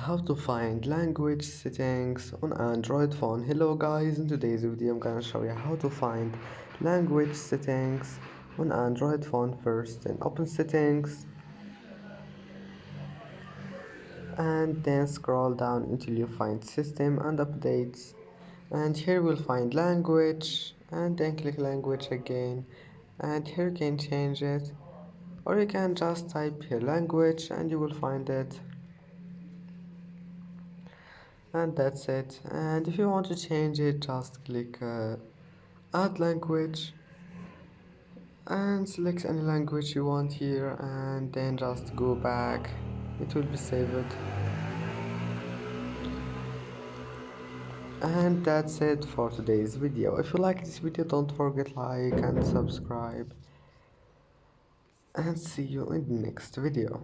how to find language settings on Android phone. Hello guys, in today's video I'm gonna show you how to find language settings on Android phone. First, then open settings and then scroll down until you find system and updates, and here we'll find language and then click language again, and here you can change it, or you can just type here language and you will find it. And that's it. And if you want to change it, just click add language and select any language you want here, and then just go back, it will be saved. And that's it for today's video. If you like this video, don't forget like and subscribe, and see you in the next video.